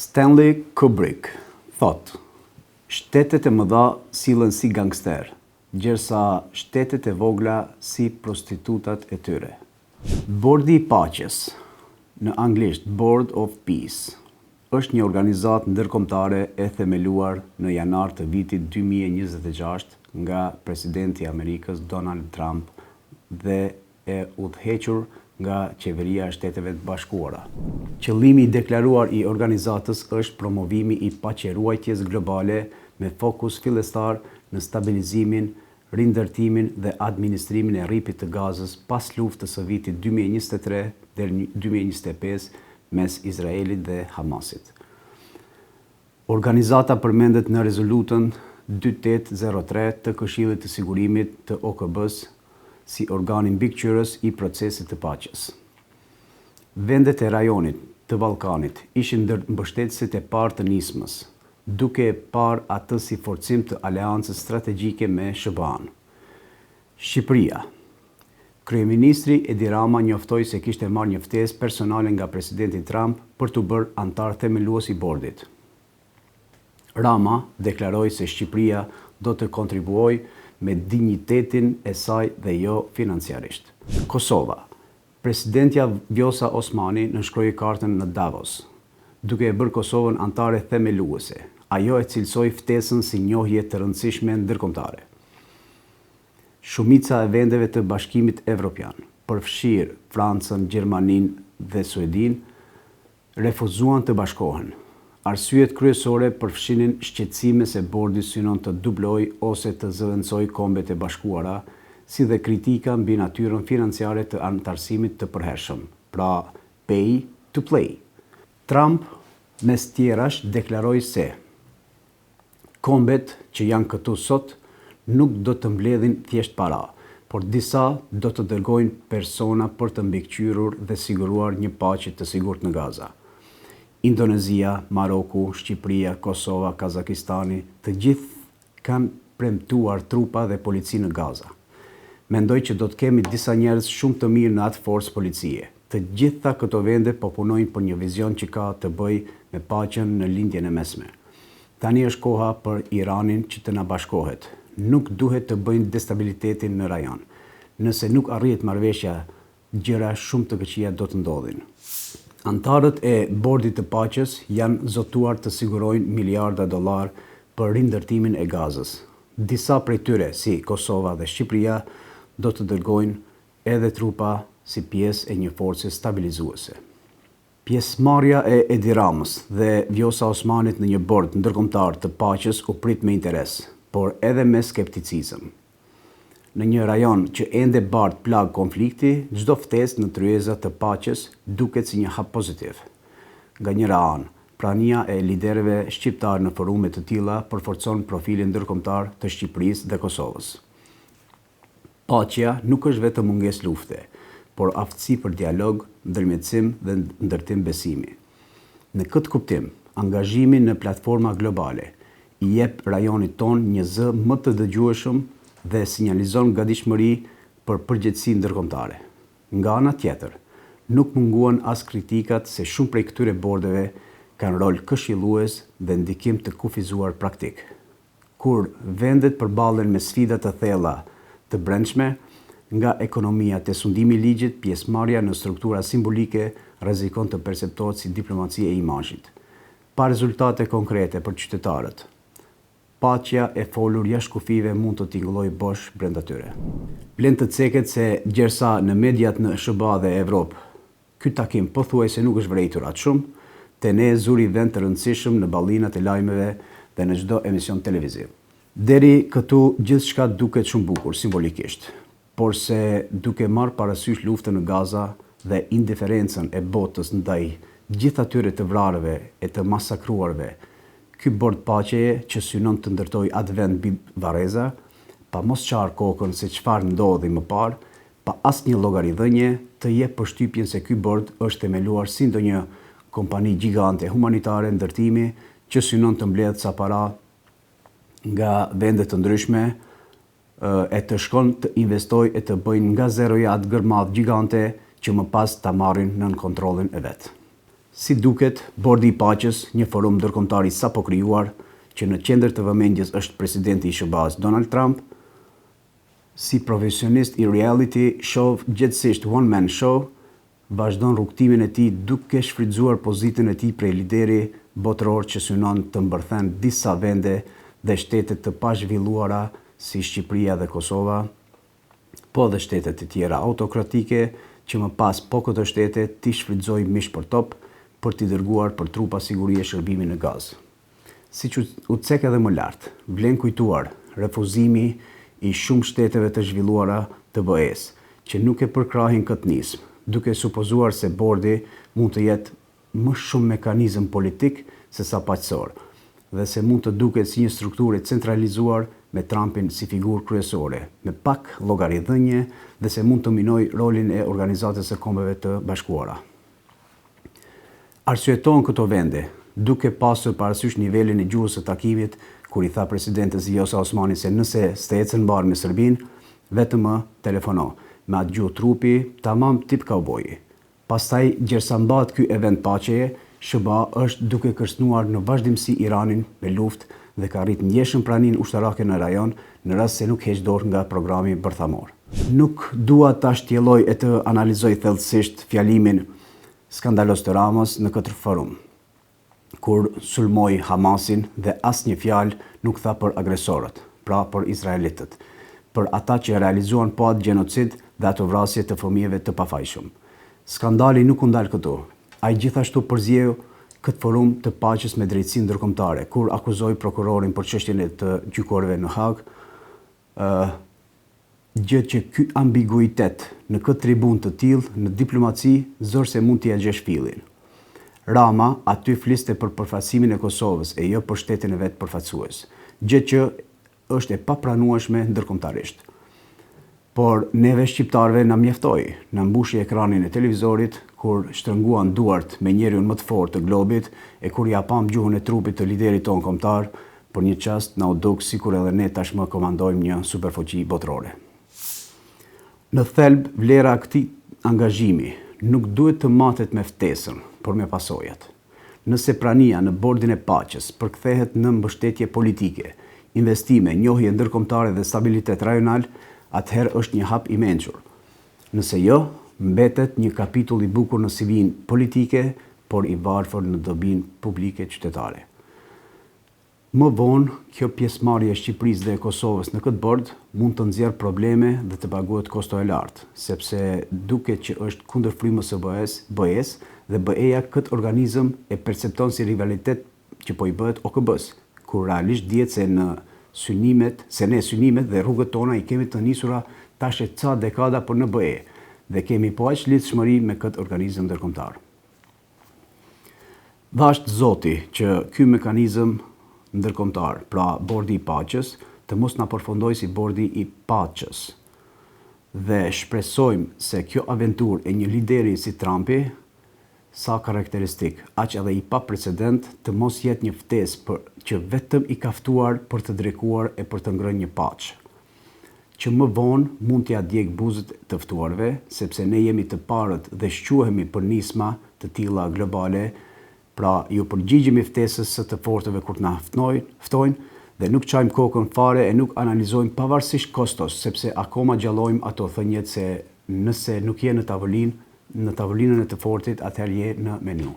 Stanley Kubrick thot: shtetet e mëdha sillen si gangster, ndërsa shtetet e vogla si prostitutat e tyre. Bordi i Paqes, në anglisht Board of Peace, është një organizatë ndërkombëtare e themeluar në janar të vitit 2026 nga presidenti i Amerikës Donald Trump dhe e udhëhequr nga qeveria e Shteteve të Bashkuara. Qëllimi i deklaruar i organizatës është promovimi i paqeruajtjes globale me fokus fillestar në stabilizimin, rindërtimin dhe administrimin e rripit të Gazës pas luftës së vitit 2023 deri 2025 mes Izraelit dhe Hamasit. Organizata përmendet në rezolutën 2803 të Këshillit të Sigurimit të OKB-s si organi mbikëqyrës i procesit të paqes. Vendet e rajonit të Ballkanit ishin ndër mbështetësit e parë të nismës, duke e parë atë si forcim të aleancës strategjike me SBA-n. Shqipëria. Kryeministri Edi Rama njoftoi se kishte marrë një ftesë personale nga presidenti Trump për t'u bërë antar themelues i bordit. Rama deklaroi se Shqipëria do të kontribuojë me dinjitetin e saj dhe jo financiarisht. Kosova. Presidentja Vjosa Osmani nënshkroi kartën në Davos, duke e bërë Kosovën antare themeluese. Ajo e cilësoi ftesën si njohje të rëndësishme ndërkombëtare. Shumica e vendeve të Bashkimit Evropian, përfshirë Francën, Gjermaninë dhe Suedinë, refuzuan të bashkohen. Arsyet kryesore përfshinin shqetësime se bordi synon të dubloj ose të zëvendësoj Kombet e Bashkuara, si dhe kritika mbi natyrën financiare të anëtarësimit të përhershëm, pra pay to play. Trump, mes tjerash, deklaroi se kombet që janë këtu sot nuk do të mbledhin thjesht para, por disa do të dërgojnë persona për të mbikëqyrur dhe siguruar një paqe të sigurt në Gaza. Indonezia, Maroku, Shqipëria, Kosova, Kazakistani, të gjithë kanë premtuar trupa dhe polici në Gaza. Mendoj që do të kemi disa njerëz shumë të mirë në atë forcë policie. Të gjitha këto vende po punojnë për një vizion që ka të bëjë me paqen në lindjen e mesme. Tani është koha për Iranin që të na bashkohet. Nuk duhet të bëjnë destabilitetin në rajon. Nëse nuk arrihet marrëveshja, gjëra shumë të këqija do të ndodhin. Antarët e Bordit të Paqes janë zotuar të sigurojnë miliarda dollar për rindërtimin e Gazës. Disa prej tyre, si Kosova dhe Shqipëria, do të dërgojnë edhe trupa si pjesë e një force stabilizuese. Pjesëmarrja e Edi Ramës dhe Vjosa Osmanit në një bord ndërkombëtar të paqes u prit me interes, por edhe me skepticizëm. Në një rajon që ende bart plag konflikti, çdo ftesë në tryeza të paqes duket si një hap pozitiv. Nga njëra anë, prania e liderëve shqiptar në forume të tilla përforcon profilin ndërkombëtar të Shqipërisë dhe Kosovës. Paqja nuk është vetëm mungesë lufte, por aftësi për dialog, ndërmjetësim dhe ndërtim besimi. Në këtë kuptim, angazhimi në platforma globale i jep rajonit ton një zë më të dëgjueshëm dhe sinjalizon gatishmëri për përgjegjësi ndërkombëtare. Nga ana tjetër, nuk munguan as kritikat se shumë prej këtyre bordeve kanë rol këshillues dhe ndikim të kufizuar praktik. Kur vendet përballen me sfida të thella të brendshme, nga ekonomia te sundimi i ligjit, pjesëmarrja në struktura simbolike rrezikon të perceptohet si diplomaci e imazhit, pa rezultate konkrete për qytetarët. Paqja e folur jashtë kufive mund të tingëllojë bosh brenda tyre. Blen të ceket se gjersa në mediat në SBA dhe Evropë, ky takim pothuajse nuk është vërejtur atë shumë, te ne zuri vend të rëndësishëm në ballinat e lajmeve dhe në çdo emision televiziv. Deri këtu gjithçka duket shumë bukur simbolikisht, por se duke marrë parasysh luftën në Gaza dhe indiferencën e botës ndaj gjithë atyre të vrarëve e të masakruarve, ky bord paqeje që synon të ndërtoj atë vend mbi varreza, pa mos qarë kokën se çfarë ndodhi më parë, pa asnjë llogaridhënie, të jep përshtypjen se ky bord është themeluar si ndonjë kompani gjigante humanitare ndërtimi që synon të mbledh ca para nga vende të ndryshme e të shkon të investoj e të bëjnë nga zeroja atë gërmadh gjigante që më pas ta marrin nën kontrollin e vet. Si duket, Bordi i Paqes, një forum ndërkombëtar i sapo krijuar, që në qendër të vëmendjes është presidenti i SBA-s Donald Trump, si profesionist i reality show, gjithsesisht one man show, vazhdon rrugtimin e tij duke shfrytzuar pozitën e tij prej lideri botëror që synon të mbërthen disa vende dhe shtete të pazhvilluara si Shqipëria dhe Kosova, po dhe shtetet e tjera autokratike që më pas po këto shtete t'i shfrytëzoj mish për top për t'i dërguar për trupa sigurie shërbimi në gaz. Si që u cek edhe më lartë, vlen kujtuar refuzimi i shumë shteteve të zhvilluara të BE-s, që nuk e përkrahin këtë nismë, duke supozuar se bordi mund të jetë më shumë mekanizëm politik se sa paqësor, dhe se mund të duket si një strukturë centralizuar me Trumpin si figurë kryesore, me pak llogaridhënie dhe se mund të minoj rolin e Organizatës së Kombeve të Bashkuara. Arsyeton këto vende, duke pasur parasysh nivelin e gjuhës së takimit, kur i tha presidentes Vjosa Osmani se nëse s'te ecën mbar me Serbin, vetëm më telefono, me atë gjuhë trupi, tamam tip kauboji. Pastaj, gjersa mbahet ky event paqeje, SBA është duke kërcënuar në vazhdimsi Iranin me luftë dhe ka rrit ndjeshëm praninë ushtarake në rajon në rast se nuk heq dorë nga programi bërthamor. Nuk dua ta shtjelloj e të analizoj thellësisht fjalimin skandalos të Ramës në këtë forum, kur sulmoi Hamasin dhe asnjë fjalë nuk tha për agresorët, pra për izraelitët, për ata që realizuan po atë gjenocid dhe ato vrasje të fëmijëve të pafajshëm. Skandali nuk u ndal këtu. Ai gjithashtu përzjeu këtë forum të paqes me drejtësi ndërkombëtare, kur akuzoi prokurorin për çështjen e të gjykorëve në Hag, gjë që ky ambiguitet në këtë tribun të tillë në diplomaci zorse mund t'i gjesh fillin. Rama aty fliste për përfaqësimin e Kosovës e jo për shtetin e vet përfaqësues, gjë që është e papranueshme ndërkombëtarisht. Por neve shqiptarëve na mjaftoi, na mbushi ekranin e televizorit kur shtrënguan duart me njeriun më të fortë të globit e kur ja pam gjuhën e trupit të liderit ton kombëtar, për një çast na u duk sikur edhe ne tashmë komandojmë një superfuqi botërore. Në thelb, vlera e këtij angazhimi nuk duhet të matet me ftesën, por me pasojat. Nëse prania në Bordin e Paqes përkthehet në mbështetje politike, investime, njohje ndërkombëtare dhe stabilitet rajonal, atëherë është një hap i mençur. Nëse jo, mbetet një kapitull i bukur në CV-n politike, por i varfër në dobin publike qytetare. Më vonë, kjo pjesëmarrje e Shqipërisë dhe e Kosovës në këtë bord mund të nxjerrë probleme dhe të paguhet kosto e lartë, sepse duket që është kundër frymës së BE-s dhe BE-ja këtë organizëm e percepton si rivalitet që po i bëhet OKB-s, kur realisht dihet se ne synimet dhe rrugët tona i kemi të nisura tash e ca dekada për në BE dhe kemi po aq lidhshmëri me këtë organizëm ndërkombëtar. Vasht Zoti që ky mekanizëm ndërkombëtar, pra Bordi i Paqes, të mos na përfundoj si Bordi i Paçës. Dhe shpresojmë se kjo aventurë e një lideri si Trumpi, sa karakteristik, aq edhe i pa precedent, të mos jetë një ftesë që vetëm i kaftuar për të drekuar e për të ngrënë një paqë, që më vonë mund t'ja djeg buzët të ftuarve, sepse ne jemi të parët dhe shquhemi për nisma të tilla globale, pra ju përgjigjemi ftesës së të fortëve kur na ftojnë dhe nuk çajmë kokën fare e nuk analizojmë pavarësisht kostos, sepse akoma gjallojmë ato thënjet se nëse nuk je në tavolinën e të fortit, atëherë je në menu.